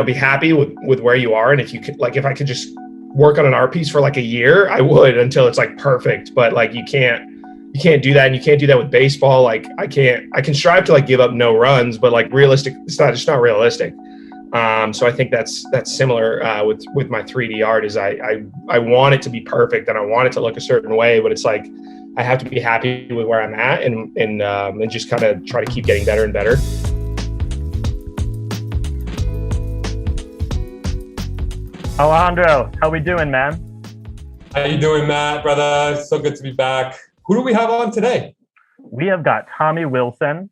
be happy with where you are. And if you could, like, if I could just work on an art piece for like a year, I would, until it's like perfect. But like, you can't do that. And you can't do that with baseball. Like I can strive to like give up no runs, but like realistic, it's not realistic. So I think that's similar with my 3D art. Is I want it to be perfect and I want it to look a certain way, but it's like I have to be happy with where I'm at and just kind of try to keep getting better and better. Alejandro, how we doing, man? How you doing, Matt, brother? So good to be back. Who do we have on today? We have got Tommy Wilson.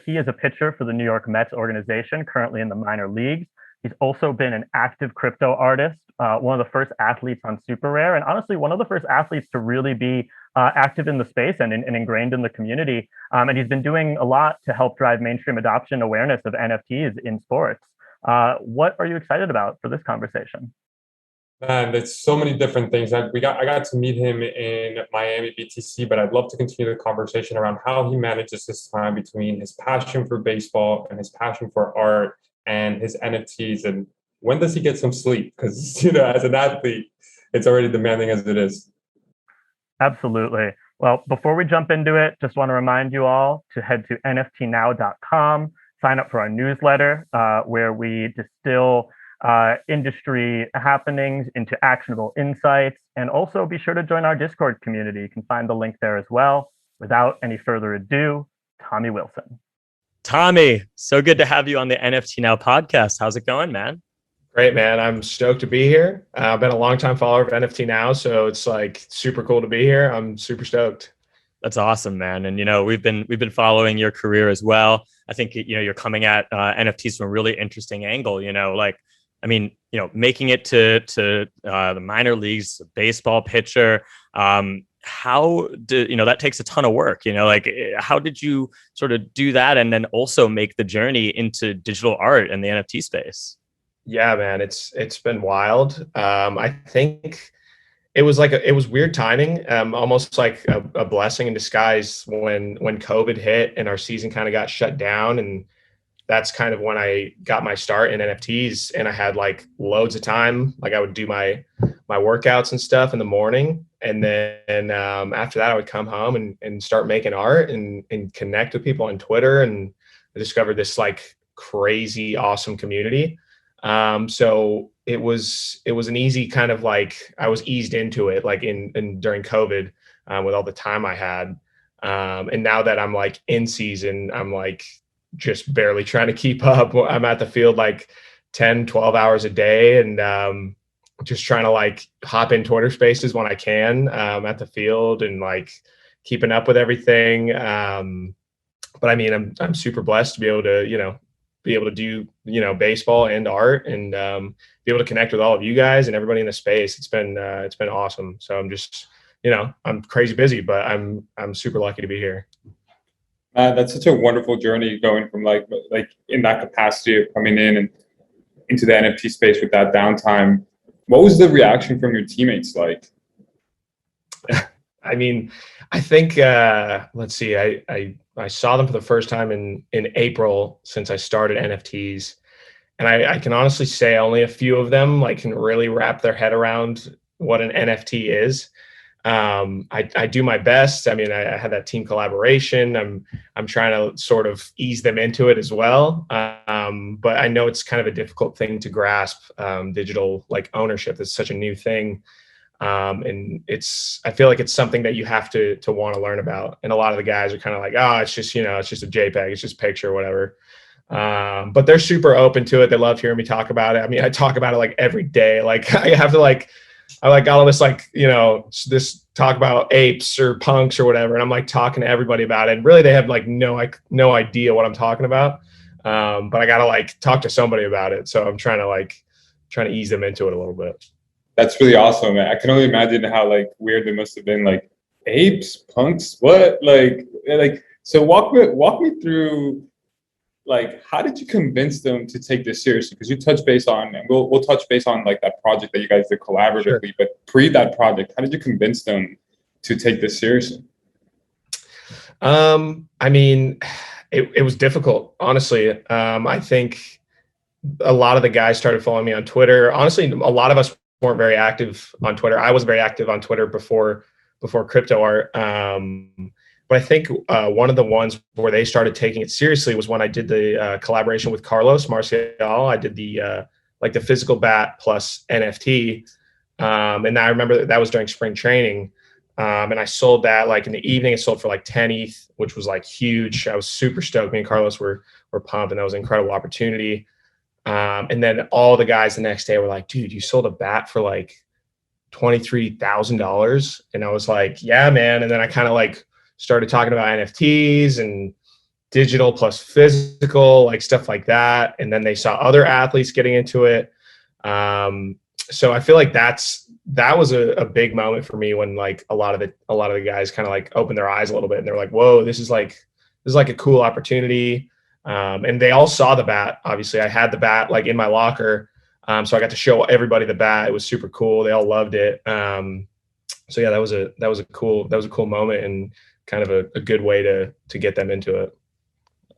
He is a pitcher for the New York Mets organization, currently in the minor leagues. He's also been an active crypto artist, one of the first athletes on SuperRare, and honestly, one of the first athletes to really be active in the space and ingrained in the community. And he's been doing a lot to help drive mainstream adoption awareness of NFTs in sports. What are you excited about for this conversation? Man, there's so many different things. I got to meet him in Miami BTC, but I'd love to continue the conversation around how he manages his time between his passion for baseball and his passion for art and his NFTs. And when does he get some sleep? Because, as an athlete, it's already demanding as it is. Absolutely. Well, before we jump into it, just want to remind you all to head to nftnow.com, sign up for our newsletter where we distill industry happenings into actionable insights, and also be sure to join our Discord community. You can find the link there as well. Without any further ado, Tommy Wilson. Tommy, so good to have you on the NFT Now podcast. How's it going, man? Great, man. I'm stoked to be here. I've been a longtime follower of NFT Now, so it's like super cool to be here. I'm super stoked. That's awesome, man. And we've been following your career as well. I think you're coming at NFTs from a really interesting angle. Making it to the minor leagues, baseball pitcher. That takes a ton of work. How did you sort of do that, and then also make the journey into digital art and the NFT space? Yeah, man, it's been wild. I think it was weird timing, almost like a blessing in disguise when COVID hit and our season kind of got shut down. And that's kind of when I got my start in NFTs, and I had like loads of time. Like I would do my workouts and stuff in the morning. And then after that, I would come home and start making art and connect with people on Twitter. And I discovered this like crazy, awesome community. So it was an easy kind of like, I was eased into it like during COVID with all the time I had. And now that I'm like in season, I'm like just barely trying to keep up. I'm at the field like 10, 12 hours a day, and just trying to like hop in Twitter spaces when I can at the field and like keeping up with everything. But I mean, I'm super blessed to be able to do, baseball and art, and be able to connect with all of you guys and everybody in the space. It's been awesome. So I'm just, I'm crazy busy, but I'm super lucky to be here. That's such a wonderful journey, going from like in that capacity of coming in and into the NFT space with that downtime. What was the reaction from your teammates like? I mean, I think, let's see, I saw them for the first time in April since I started NFTs. And I can honestly say only a few of them like can really wrap their head around what an NFT is. I do my best. I mean, I had that team collaboration. I'm trying to sort of ease them into it as well. But I know it's kind of a difficult thing to grasp, digital like ownership. It's such a new thing. And I feel like it's something that you have to want to learn about. And a lot of the guys are kind of like, oh, it's just, it's just a JPEG, it's just a picture or whatever. But they're super open to it. They love hearing me talk about it. I mean, I talk about it like every day. Like I have to I like all of this, like, this talk about apes or punks or whatever. And I'm like talking to everybody about it. And really they have like no idea what I'm talking about. But I got to like talk to somebody about it. So I'm trying to ease them into it a little bit. That's really awesome, man. I can only imagine how like weird they must have been. Like apes, punks, what? So walk me through, like, how did you convince them to take this seriously? Because you touch base on, and we'll touch base on like that project that you guys did collaboratively. Sure. But pre that project, how did you convince them to take this seriously? I mean, it was difficult, honestly. I think a lot of the guys started following me on Twitter. Honestly, a lot of us weren't very active on Twitter. I was very active on Twitter before crypto art. But I think one of the ones where they started taking it seriously was when I did the collaboration with Carlos Marcial. I did the like the physical bat plus NFT. And I remember that was during spring training. And I sold that like in the evening. It sold for like 10 ETH, which was like huge. I was super stoked. Me and Carlos were pumped, and that was an incredible opportunity. And then all the guys the next day were like, dude, you sold a bat for like $23,000. And I was like, yeah, man. And then I kind of like started talking about NFTs and digital plus physical, like stuff like that. And then they saw other athletes getting into it. So I feel like that was a big moment for me when like a lot of the guys kind of like opened their eyes a little bit, and they're like, whoa, this is like a cool opportunity. And they all saw the bat. Obviously I had the bat like in my locker. So I got to show everybody the bat. It was super cool. They all loved it. So yeah, that was a cool moment, and kind of a good way to get them into it.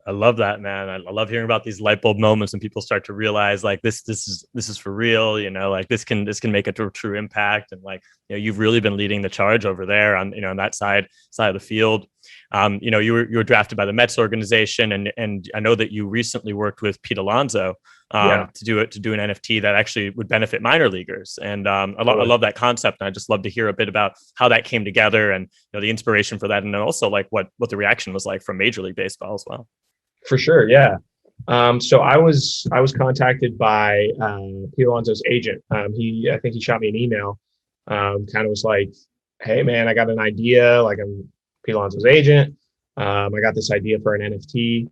I love that, man. I love hearing about these light bulb moments when people start to realize like this is for real, you know, like this can make a true impact. And like, you know, you've really been leading the charge over there on, you know, on that side of the field. You know, you were drafted by the Mets organization, and I know that you recently worked with Pete Alonso to do an NFT that actually would benefit minor leaguers. And I love that concept. And I just love to hear a bit about how that came together, and, you know, the inspiration for that, and then also like what the reaction was like from Major League Baseball as well. For sure, yeah. So I was contacted by Pete Alonso's agent. I think he shot me an email. Kind of was like, hey man, I got an idea. Like, I'm Pete Alonso's agent. I got this idea for an NFT.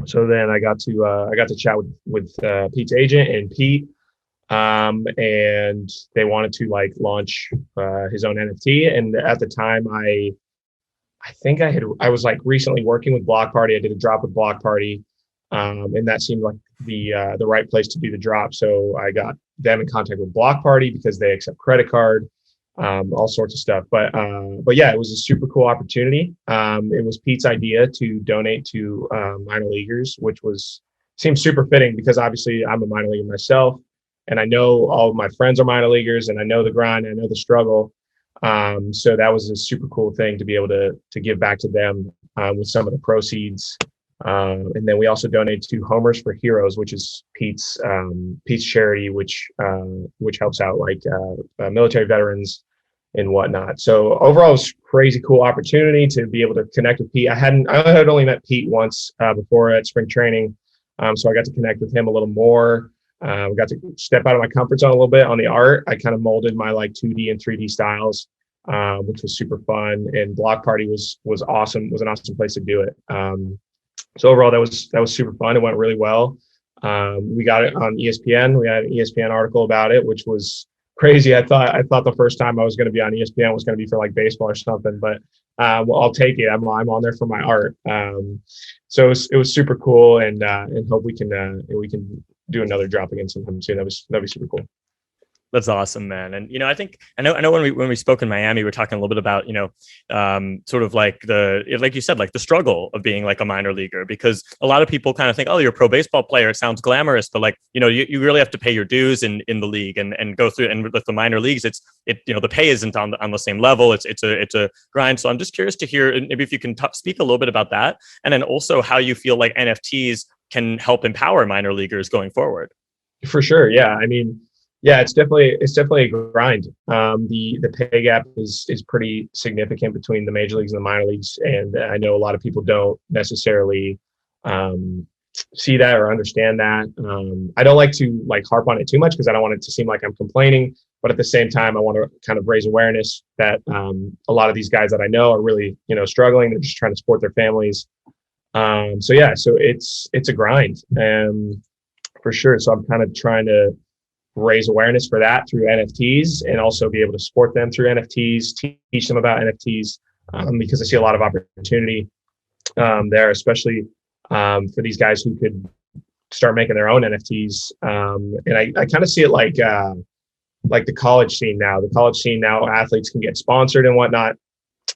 So then I got to chat with Pete's agent and Pete, and they wanted to like launch his own NFT. And at the time, I think I was like recently working with Block Party. I did a drop with Block Party, and that seemed like the right place to do the drop. So I got them in contact with Block Party because they accept credit card, all sorts of stuff. But yeah, it was a super cool opportunity. It was Pete's idea to donate to minor leaguers, which seemed super fitting because obviously I'm a minor leaguer myself, and I know all of my friends are minor leaguers, and I know the grind, I know the struggle. So that was a super cool thing to be able to give back to them with some of the proceeds. And then we also donate to Homers for Heroes, which is Pete's charity, which helps out like military veterans and whatnot. So overall, it was a crazy cool opportunity to be able to connect with Pete. I had only met Pete once before at spring training, so I got to connect with him a little more. We got to step out of my comfort zone a little bit on the art. I kind of molded my like 2D and 3D styles, which was super fun. And Block Party was awesome. It was an awesome place to do it. So overall, that was super fun. It went really well. We got it on ESPN. We had an ESPN article about it, which was crazy. I thought the first time I was going to be on ESPN was going to be for like baseball or something, but well, I'll take it. I'm on there for my art. So it was super cool, and hope we can do another drop again sometime soon. That'd be super cool. That's awesome, man. And, you know, I know when we spoke in Miami, we were talking a little bit about, you know, sort of like like you said, like the struggle of being like a minor leaguer, because a lot of people kind of think, oh, you're a pro baseball player. It sounds glamorous, but like, you know, you really have to pay your dues in the league and go through. And with the minor leagues, you know, the pay isn't on the same level. It's a grind. So I'm just curious to hear, maybe if you can speak a little bit about that. And then also how you feel like NFTs can help empower minor leaguers going forward. For sure. Yeah. I mean, yeah, it's definitely a grind. The pay gap is pretty significant between the major leagues and the minor leagues, and I know a lot of people don't necessarily see that or understand that. I don't like to like harp on it too much because I don't want it to seem like I'm complaining, but at the same time, I want to kind of raise awareness that a lot of these guys that I know are really, you know, struggling. They're just trying to support their families. So yeah, so it's a grind, for sure. So I'm kind of trying to raise awareness for that through NFTs, and also be able to support them through NFTs, teach them about NFTs, because I see a lot of opportunity there, especially for these guys who could start making their own NFTs. And I kind of see it like the college scene now. The college scene now, athletes can get sponsored and whatnot.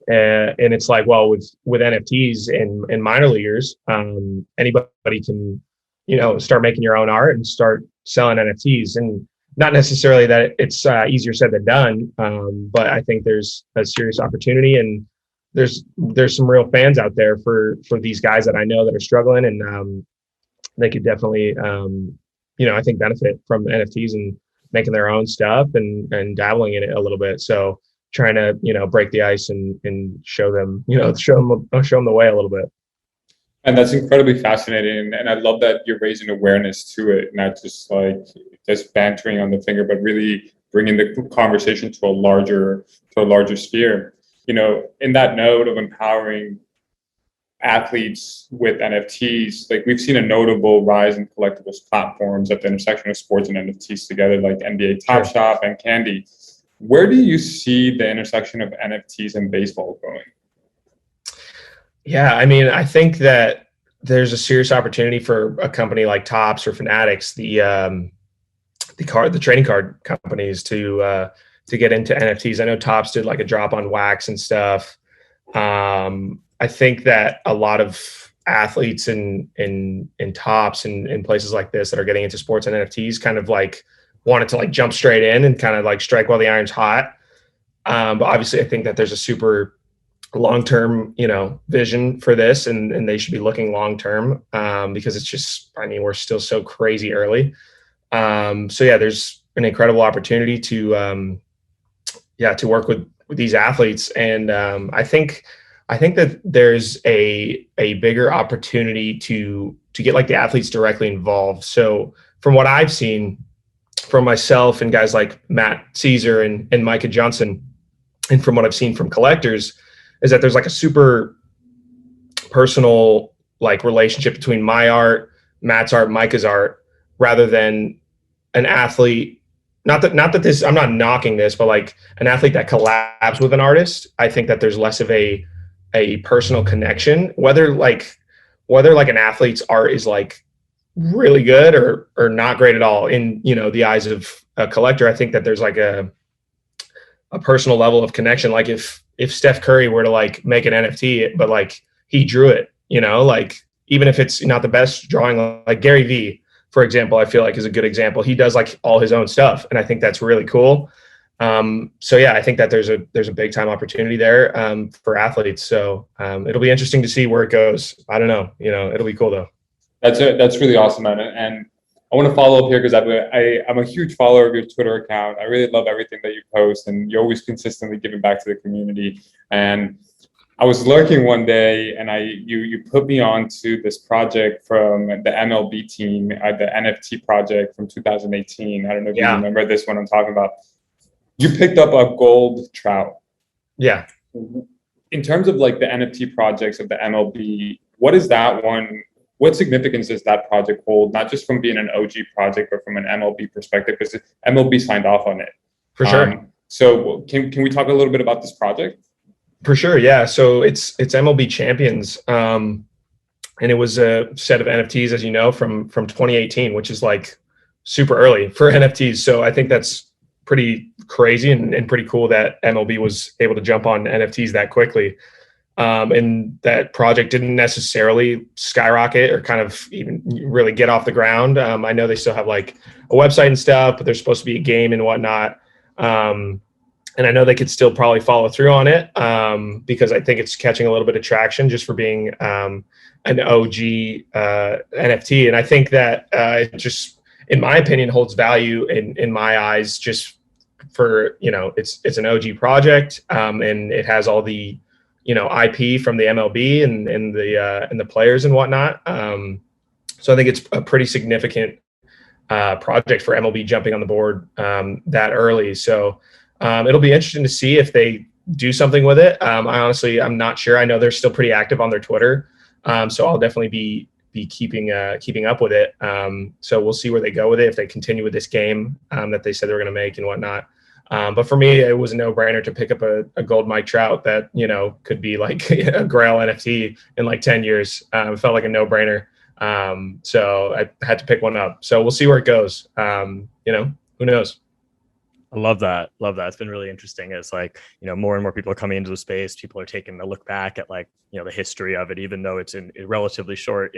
And it's like, well, with NFTs and minor leaguers, anybody can start making your own art and start selling NFTs. And not necessarily that it's easier said than done, but I think there's a serious opportunity, and there's some real fans out there for these guys that I know that are struggling, and they could definitely I think benefit from NFTs and making their own stuff and dabbling in it a little bit. So trying to break the ice and show them the way a little bit. And that's incredibly fascinating. And I love that you're raising awareness to it, not just like just bantering on the finger, but really bringing the conversation to a larger sphere. In that note of empowering athletes with NFTs, like we've seen a notable rise in collectibles platforms at the intersection of sports and NFTs together, like NBA Top Shop and Candy. Where do you see the intersection of NFTs and baseball going? Yeah, I mean, I think that there's a serious opportunity for a company like Topps or Fanatics, the trading card companies, to get into NFTs. I know Topps did like a drop on wax and stuff. I think that a lot of athletes in Topps and in places like this that are getting into sports and NFTs kind of like wanted to like jump straight in and kind of like strike while the iron's hot. But obviously I think that there's a super long-term, vision for this, and they should be looking long-term, because it's just, I mean, we're still so crazy early. So yeah, there's an incredible opportunity to work with these athletes. And I think that there's a bigger opportunity to get like the athletes directly involved. So from what I've seen from myself and guys like Matt Caesar and Micah Johnson, and from what I've seen from collectors, is that there's like a super personal like relationship between my art, Matt's art, Micah's art, rather than an athlete. Not that this, I'm not knocking this, but like an athlete that collabs with an artist, I think that there's less of a personal connection, whether like an athlete's art is like really good or not great at all in, the eyes of a collector. I think that there's like a personal level of connection. Like if Steph Curry were to like make an NFT, but like he drew it, like even if it's not the best drawing, like Gary Vee, for example, I feel like is a good example. He does like all his own stuff, and I think that's really cool. So yeah, I think that there's a big time opportunity there for athletes. So it'll be interesting to see where it goes. I don't know, it'll be cool though. That's really awesome, man. And I want to follow up here because I'm a huge follower of your Twitter account. I really love everything that you post, and you're always consistently giving back to the community. And I was lurking one day, and you put me on to this project from the MLB team, the NFT project from 2018. I don't know if you remember this one I'm talking about. You picked up a gold trout. Yeah. In terms of like the NFT projects of the MLB, what is that one? What significance does that project hold, not just from being an OG project, but from an MLB perspective, because MLB signed off on it? For sure. So can we talk a little bit about this project? For sure, yeah. So it's MLB Champions, and it was a set of NFTs, as you know, from 2018, which is like super early for NFTs. So I think that's pretty crazy and pretty cool that MLB was able to jump on NFTs that quickly. And that project didn't necessarily skyrocket or kind of even really get off the ground. I know they still have like a website and stuff, but there's supposed to be a game and whatnot. And I know they could still probably follow through on it because I think it's catching a little bit of traction just for being an OG NFT. And I think that it just, in my opinion, holds value in my eyes just for, it's an OG project, and it has all the IP from the MLB and the players and whatnot. So I think it's a pretty significant project for MLB jumping on the board that early. So it'll be interesting to see if they do something with it. I'm not sure. I know they're still pretty active on their Twitter. So I'll definitely be keeping up with it. So we'll see where they go with it, if they continue with this game that they said they were going to make and whatnot. But for me, it was a no-brainer to pick up a gold Mike Trout that, could be like a Grail NFT in like 10 years. It felt like a no-brainer. So I had to pick one up. So we'll see where it goes. Who knows? I love that. Love that. It's been really interesting. It's like, more and more people are coming into the space. People are taking a look back at like, the history of it, even though it's in relatively short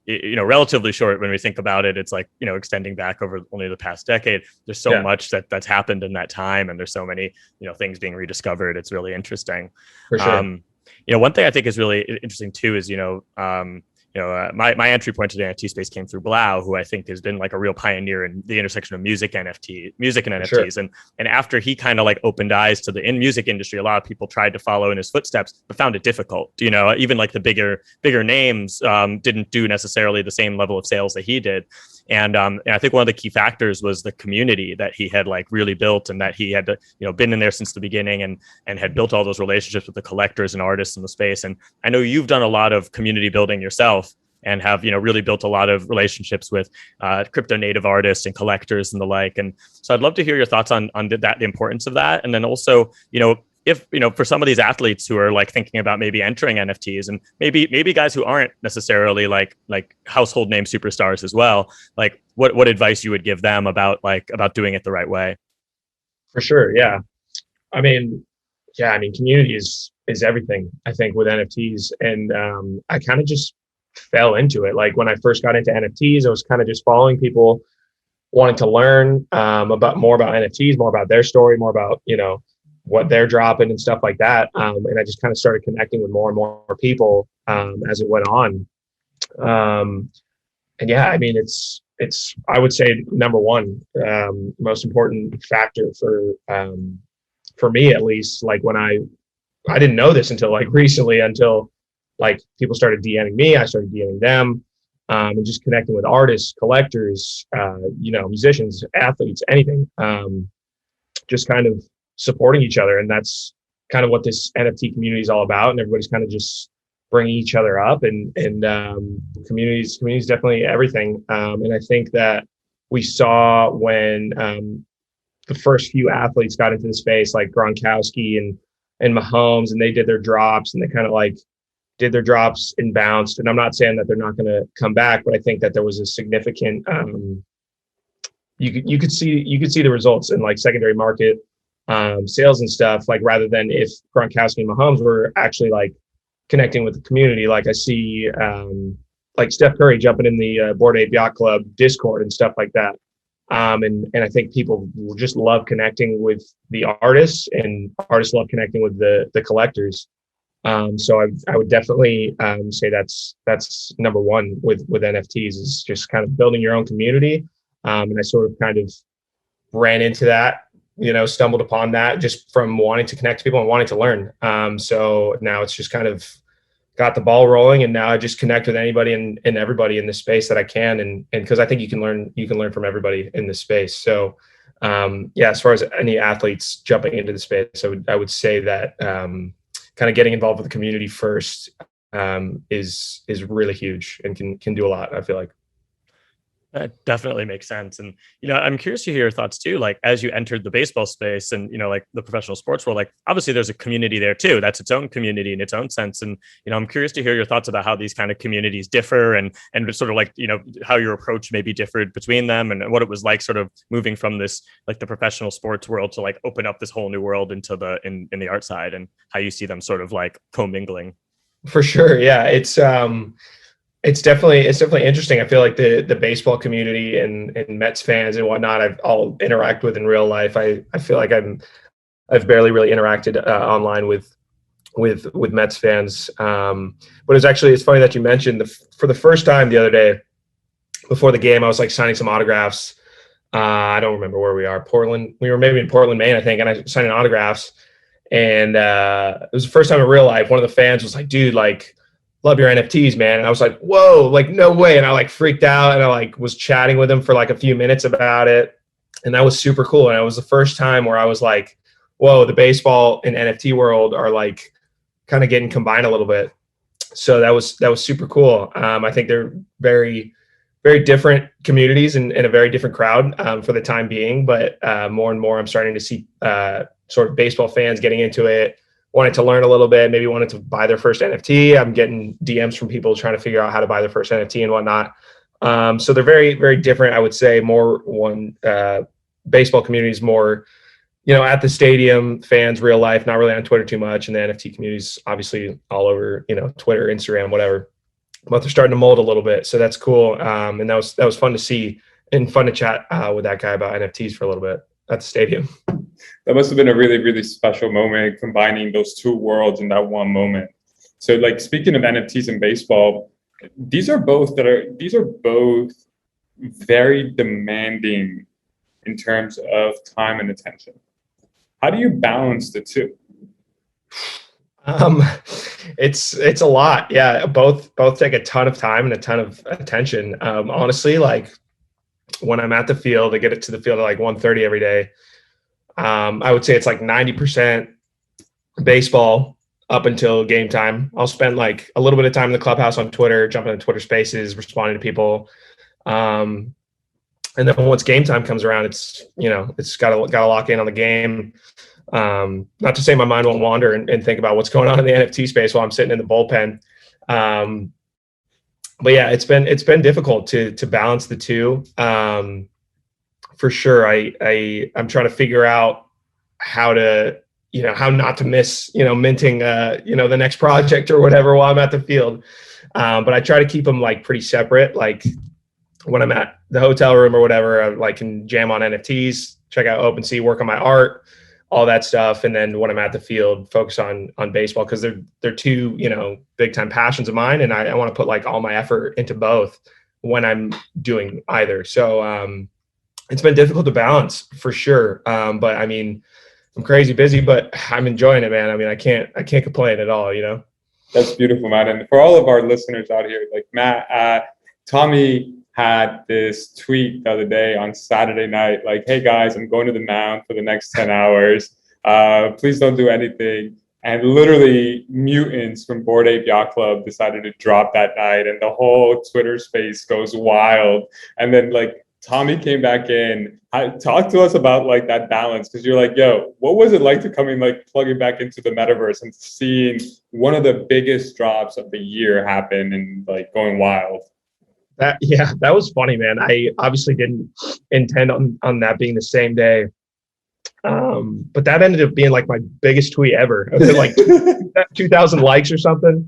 relatively short when we think about it. It's like, extending back over only the past decade. There's so much that's happened in that time. And there's so many, things being rediscovered. It's really interesting. For sure. One thing I think is really interesting too is, my entry point to the NFT space came through Blau, who I think has been like a real pioneer in the intersection of music and NFTs. Sure. And after he kind of like opened eyes to the music industry, a lot of people tried to follow in his footsteps, but found it difficult. Even like the bigger names didn't do necessarily the same level of sales that he did. And I think one of the key factors was the community that he had like really built, and that he had been in there since the beginning and had built all those relationships with the collectors and artists in the space. And I know you've done a lot of community building yourself and have really built a lot of relationships with crypto native artists and collectors and the like. And so I'd love to hear your thoughts on the importance of that. And then also, if for some of these athletes who are like thinking about maybe entering NFTs, and maybe guys who aren't necessarily like household name superstars as well, like what advice you would give them about doing it the right way? For sure. Yeah. I mean, community is everything, I think, with NFTs. And I kind of just fell into it. Like when I first got into NFTs, I was kind of just following people, wanting to learn about NFTs, more about their story, more about, what they're dropping and stuff like that. And I just kind of started connecting with more and more people as it went on. And yeah, I mean, it's I would say number one most important factor for me, at least. Like when I didn't know this until like recently, until like people started DMing me, I started DMing them, and just connecting with artists, collectors, musicians, athletes, anything, just kind of supporting each other. And that's kind of what this NFT community is all about. And everybody's kind of just bringing each other up, and communities definitely everything. And I think that we saw when the first few athletes got into the space, like Gronkowski and Mahomes, and they did their drops, and they kind of like did their drops and bounced. And I'm not saying that they're not going to come back, but I think that there was a significant you could see the results in like secondary market sales and stuff, like rather than if Gronkowski and Mahomes were actually like connecting with the community. Like I see like Steph Curry jumping in the Bored Ape Yacht Club Discord and stuff like that. And I think people will just love connecting with the artists, and artists love connecting with the collectors. So I would definitely say that's number one with NFTs, is just kind of building your own community. And I sort of kind of ran into that, stumbled upon that just from wanting to connect to people and wanting to learn. So now it's just kind of got the ball rolling, and now I just connect with anybody and everybody in the space that I can. And because I think you can learn from everybody in this space. So as far as any athletes jumping into the space, I would say that kind of getting involved with the community first is really huge and can do a lot, I feel like. That definitely makes sense. And, I'm curious to hear your thoughts too, like as you entered the baseball space and, like the professional sports world, like obviously there's a community there too. That's its own community in its own sense. And, I'm curious to hear your thoughts about how these kind of communities differ and sort of like, how your approach maybe differed between them, and what it was like sort of moving from this, like the professional sports world to like open up this whole new world into in the art side, and how you see them sort of like commingling. For sure. Yeah. It's definitely interesting. I feel like the baseball community and Mets fans and whatnot, I'll interact with in real life. I feel like I've barely really interacted online with Mets fans. But it's funny that you mentioned for the first time the other day before the game, I was like signing some autographs. I don't remember where we are. Portland. We were maybe in Portland, Maine, I think. And I signing autographs. And it was the first time in real life. One of the fans was like, "Dude, like, love your NFTs, man." And I was like, "Whoa, like no way." And I like freaked out, and I like was chatting with him for like a few minutes about it. And that was super cool. And it was the first time where I was like, whoa, the baseball and NFT world are like kind of getting combined a little bit. So that was super cool. I think they're very, very different communities and a very different crowd for the time being. But more and more, I'm starting to see sort of baseball fans getting into it, wanted to learn a little bit, maybe wanted to buy their first NFT. I'm getting DMs from people trying to figure out how to buy their first NFT and whatnot. So they're very, very different. I would say baseball community is more at the stadium, fans, real life, not really on Twitter too much. And the NFT community's obviously all over, Twitter, Instagram, whatever. But they're starting to mold a little bit. So that's cool. And that was fun to see and fun to chat with that guy about NFTs for a little bit at the stadium. That must have been a really, really special moment, combining those two worlds in that one moment. So like, speaking of NFTs and baseball, these are both very demanding in terms of time and attention. How do you balance the two? It's a lot. Yeah. Both take a ton of time and a ton of attention. Honestly, like when I'm at the field, I get it to the field at like 1:30 every day. I would say it's like 90% baseball up until game time. I'll spend like a little bit of time in the clubhouse on Twitter, jumping into Twitter spaces, responding to people. And then once game time comes around, it's got to lock in on the game. Not to say my mind won't wander and think about what's going on in the NFT space while I'm sitting in the bullpen. But yeah, it's been difficult to balance the two. For sure. I'm trying to figure out how not to miss, minting, the next project or whatever while I'm at the field. But I try to keep them like pretty separate. Like when I'm at the hotel room or whatever, I like can jam on NFTs, check out OpenSea, work on my art, all that stuff. And then when I'm at the field, focus on baseball, because they're two, big time passions of mine. And I want to put like all my effort into both when I'm doing either. So it's been difficult to balance for sure. But I mean, I'm crazy busy, but I'm enjoying it, man. I mean, I can't complain at all, That's beautiful, man. And for all of our listeners out here, like Matt, Tommy had this tweet the other day on Saturday night, like, hey guys, I'm going to the mound for the next 10 hours. Please don't do anything. And literally mutants from Bored Ape Yacht Club decided to drop that night, and the whole Twitter space goes wild. And then like Tommy came back in. Talk to us about like that balance, because you're like, yo, what was it like to come in, like plugging back into the metaverse and seeing one of the biggest drops of the year happen and like going wild? That was funny, man. I obviously didn't intend on that being the same day. But that ended up being like my biggest tweet ever. It was like 2,000 likes or something.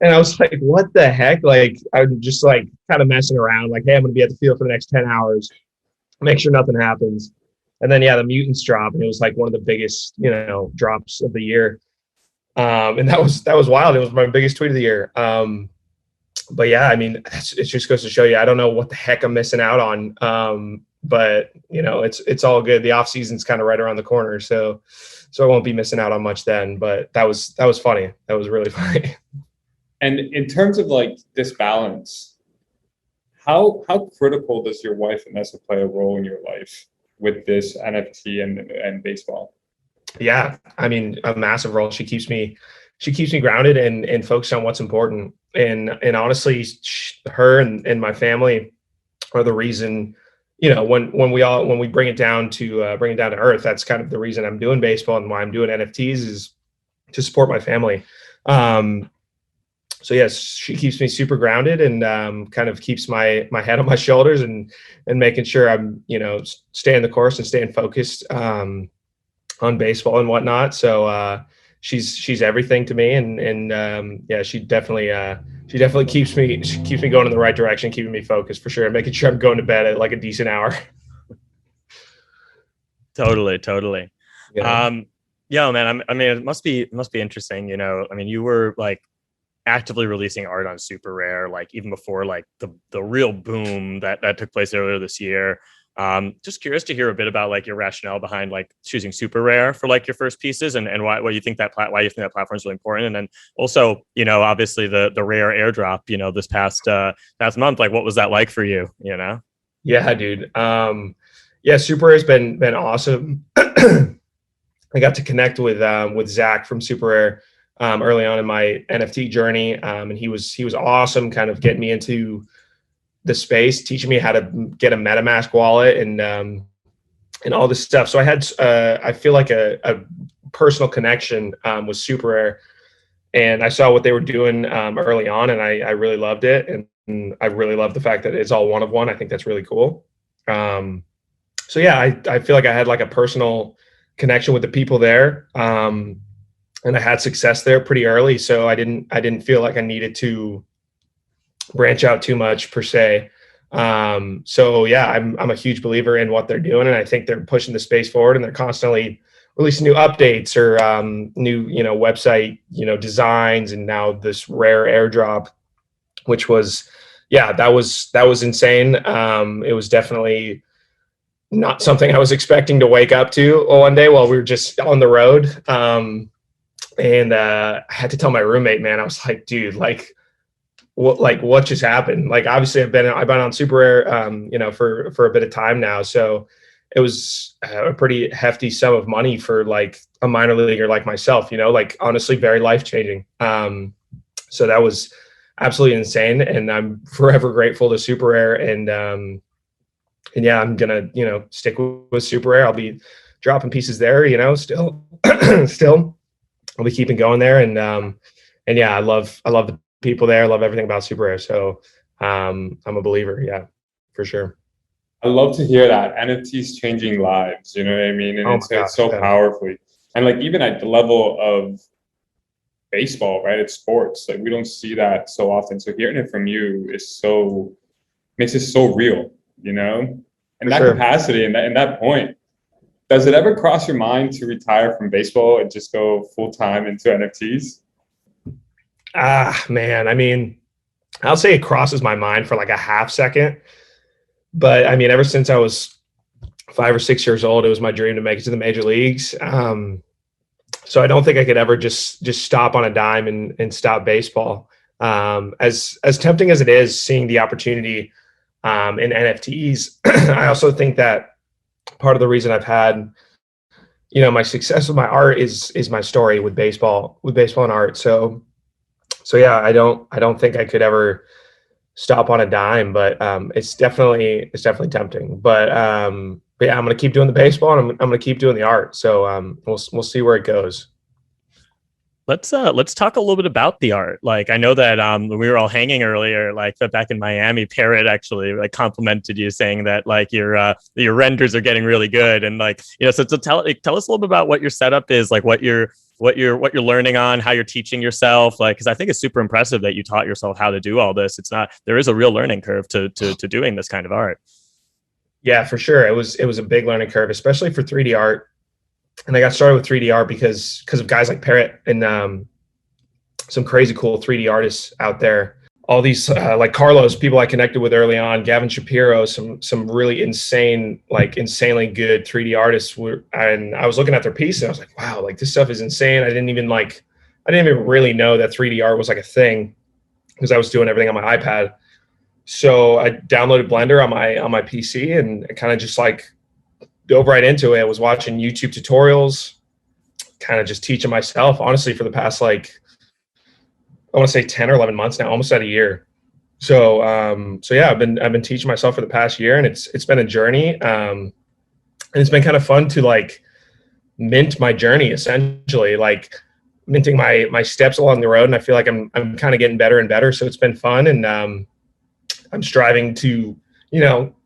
And I was like, what the heck? Like, I'm just like kind of messing around. Like, hey, I'm going to be at the field for the next 10 hours. Make sure nothing happens. And then, the mutants drop. And it was like one of the biggest, drops of the year. And that was wild. It was my biggest tweet of the year. But yeah, I mean, it just goes to show you, I don't know what the heck I'm missing out on. But it's all good. The off season's kind of right around the corner. So I won't be missing out on much then, but that was funny. That was really funny. And in terms of like this balance, how critical does your wife Vanessa play a role in your life with this NFT and baseball? Yeah, I mean, a massive role. She keeps me grounded and focused on what's important. And honestly, her and my family are the reason, when we bring it down to earth, that's kind of the reason I'm doing baseball and why I'm doing NFTs is to support my family. So yes, she keeps me super grounded and kind of keeps my head on my shoulders and making sure I'm, staying the course and staying focused on baseball and whatnot. So she's everything to me, and she definitely keeps me going in the right direction, keeping me focused for sure, and making sure I'm going to bed at like a decent hour. Totally. Yeah. Man, I mean, it must be interesting. I mean, you were like actively releasing art on SuperRare, like even before like the real boom that took place earlier this year. Just curious to hear a bit about like your rationale behind like choosing SuperRare for like your first pieces and why you think that platform is really important. And then also, obviously the rare airdrop, this past month, like what was that like for you? Yeah, dude. SuperRare has been awesome. I got to connect with Zach from SuperRare early on in my NFT journey, and he was awesome, kind of getting me into the space, teaching me how to get a MetaMask wallet and all this stuff. So I had I feel like a personal connection with SuperRare, and I saw what they were doing early on, and I really loved it, and I really love the fact that it's all one of one. I think that's really cool. So yeah, I feel like I had like a personal connection with the people there. And I had success there pretty early. So I didn't feel like I needed to branch out too much per se. So yeah, I'm a huge believer in what they're doing, and I think they're pushing the space forward, and they're constantly releasing new updates or new, website, designs, and now this rare airdrop, which was, yeah, that was insane. It was definitely not something I was expecting to wake up to one day while we were just on the road. And I had to tell my roommate, man, I was like, dude, what just happened? Like, obviously I've been on SuperRare, for a bit of time now. So it was a pretty hefty sum of money for like a minor leaguer like myself, like honestly, very life-changing. So that was absolutely insane. And I'm forever grateful to SuperRare. And yeah, I'm gonna, stick with SuperRare. I'll be dropping pieces there, still, still. I'll be keeping going there. And yeah, I love the people there. I love everything about SuperRare. So I'm a believer. Yeah, for sure. I love to hear that NFTs changing lives. You know what I mean? And it's so powerfully. And like, even at the level of baseball, right? It's sports. Like, we don't see that so often. So hearing it from you makes it so real, and that capacity and that point. Does it ever cross your mind to retire from baseball and just go full time into NFTs? Man, I mean, I'll say it crosses my mind for like a half second. But I mean, ever since I was 5 or 6 years old, it was my dream to make it to the major leagues. So I don't think I could ever just stop on a dime and stop baseball. As tempting as it is, seeing the opportunity in NFTs, I also think that part of the reason I've had, my success with my art is my story with baseball and art. So yeah, I don't think I could ever stop on a dime, but it's definitely tempting. But yeah, I'm gonna keep doing the baseball, and I'm gonna keep doing the art. So we'll see where it goes. Let's talk a little bit about the art. Like, I know that when we were all hanging earlier, like back in Miami, Parrot actually like complimented you, saying that like your renders are getting really good, and like, so tell us a little bit about what your setup is, like what you're learning on, how you're teaching yourself, like, because I think it's super impressive that you taught yourself how to do all this. There is a real learning curve to doing this kind of art. Yeah, for sure. It was a big learning curve, especially for 3D art. And I got started with 3D art because of guys like Parrot and some crazy cool 3D artists out there. All these like Carlos, people I connected with early on, Gavin Shapiro, some really insanely good 3D artists and I was looking at their piece and I was like, wow, like this stuff is insane. I didn't even really know that 3D art was like a thing because I was doing everything on my iPad. So I downloaded Blender on my PC and kind of just like dove right into it. I was watching YouTube tutorials, kind of just teaching myself, honestly, for the past, like, I want to say 10 or 11 months now, almost at a year. So yeah, I've been teaching myself for the past year, and it's been a journey. And it's been kind of fun to like mint my journey, essentially, like minting my steps along the road. And I feel like I'm kind of getting better and better. So it's been fun. And I'm striving to,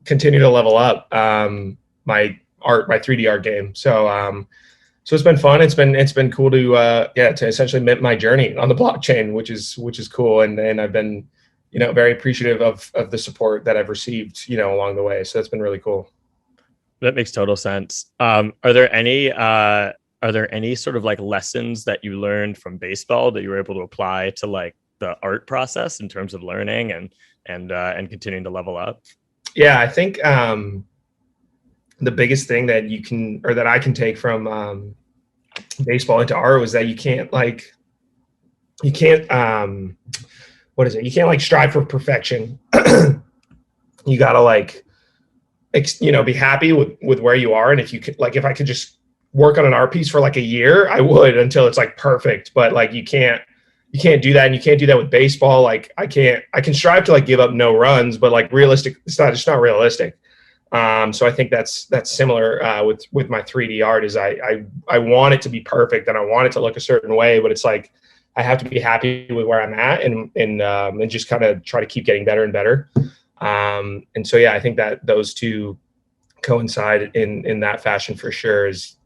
continue to level up my 3D art game. So it's been fun. It's been cool to essentially mint my journey on the blockchain, which is cool. And I've been, very appreciative of the support that I've received, along the way. So that's been really cool. That makes total sense. Are there any sort of like lessons that you learned from baseball that you were able to apply to like the art process in terms of learning and continuing to level up? Yeah, I think the biggest thing that I can take from baseball into art was that you can't strive for perfection. You gotta be happy with where you are. And if you could, if I could just work on an art piece for like a year, I would, until it's like perfect. But like you can't do that, and you can't do that with baseball. Like I can strive to like give up no runs, but like realistic, it's not realistic. So I think that's similar with my 3D art. Is I want it to be perfect and I want it to look a certain way, but it's like I have to be happy with where I'm at and just kind of try to keep getting better and better. And so yeah, I think that those two coincide in that fashion for sure. Is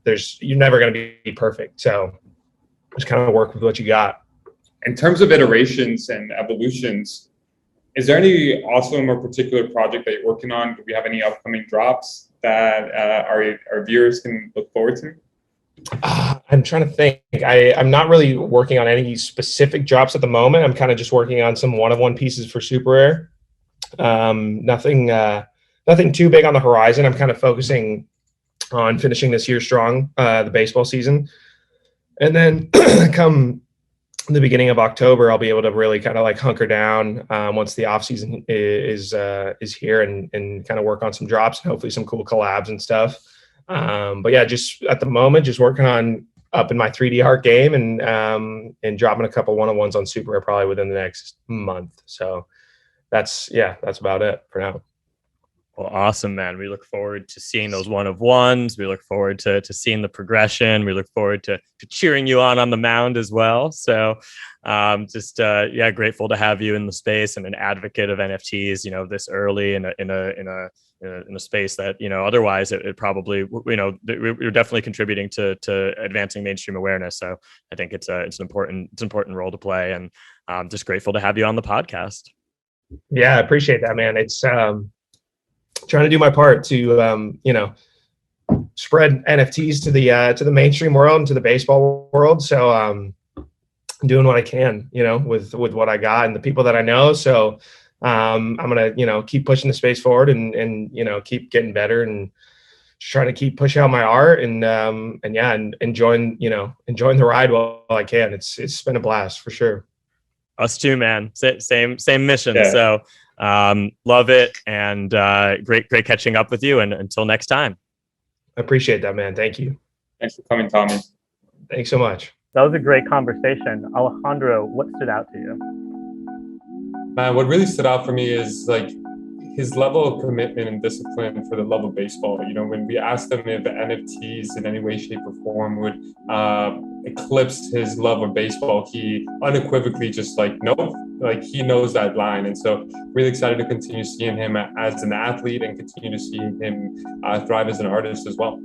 you're never going to be perfect, so just kind of work with what you got. In terms of iterations and evolutions, is there any awesome or particular project that you're working on? Do we have any upcoming drops that our viewers can look forward to? I'm trying to think. I'm not really working on any specific drops at the moment. I'm kind of just working on some one-of-one pieces for SuperRare. Nothing too big on the horizon. I'm kind of focusing on finishing this year strong, the baseball season. And then come the beginning of October, I'll be able to really kind of like hunker down once the off season is here and kind of work on some drops and hopefully some cool collabs and stuff. But yeah, just at the moment, just working on up in my 3D art game and dropping a couple one-on-ones on SuperRare probably within the next month. So that's about it for now. Well, awesome, man. We look forward to seeing those one-of-ones. We look forward to seeing the progression. We look forward to cheering you on the mound as well. So grateful to have you in the space and an advocate of NFTs, this early in a space that, otherwise it probably, we're definitely contributing to advancing mainstream awareness. So I think it's an important role to play, and just grateful to have you on the podcast. Yeah, I appreciate that, man. It's trying to do my part to spread NFTs to the mainstream world and to the baseball world. So I'm doing what I can, with what I got and the people that I know. So I'm gonna keep pushing the space forward and keep getting better and just trying to keep pushing out my art and enjoying the ride while I can. It's been a blast for sure. Us too, man. Same mission. Yeah. So love it, and great catching up with you, and until next time. I appreciate that, man. Thank you. Thanks for coming, Tommy. Thanks so much. That was a great conversation. Alejandro, what stood out to you? Man, what really stood out for me is like his level of commitment and discipline for the love of baseball. When we asked him if NFTs in any way, shape, or form would eclipse his love of baseball, he unequivocally just no, he knows that line. And so really excited to continue seeing him as an athlete and continue to see him thrive as an artist as well.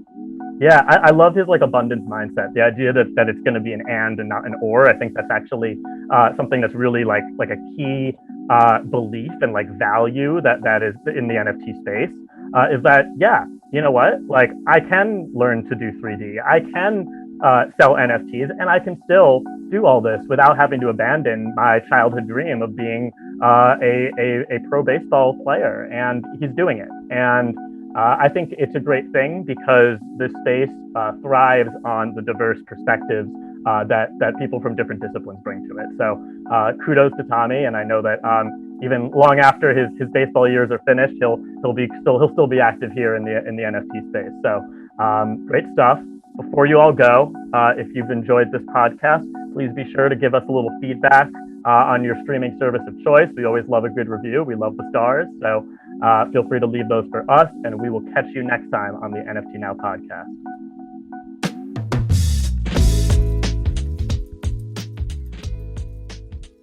Yeah, I love his abundance mindset. The idea that it's going to be an and not an or. I think that's actually something that's really like a key belief and value that is in the NFT space. Is that you know what? I can learn to do 3D. I can sell NFTs, and I can still do all this without having to abandon my childhood dream of being a pro baseball player. And he's doing it. And I think it's a great thing because this space thrives on the diverse perspectives that people from different disciplines bring to it. So kudos to Tommy, and I know that even long after his baseball years are finished, he'll still be active here in the NFT space. So great stuff. Before you all go, if you've enjoyed this podcast, please be sure to give us a little feedback on your streaming service of choice. We always love a good review. We love the stars. So feel free to leave those for us, and we will catch you next time on the NFT Now podcast.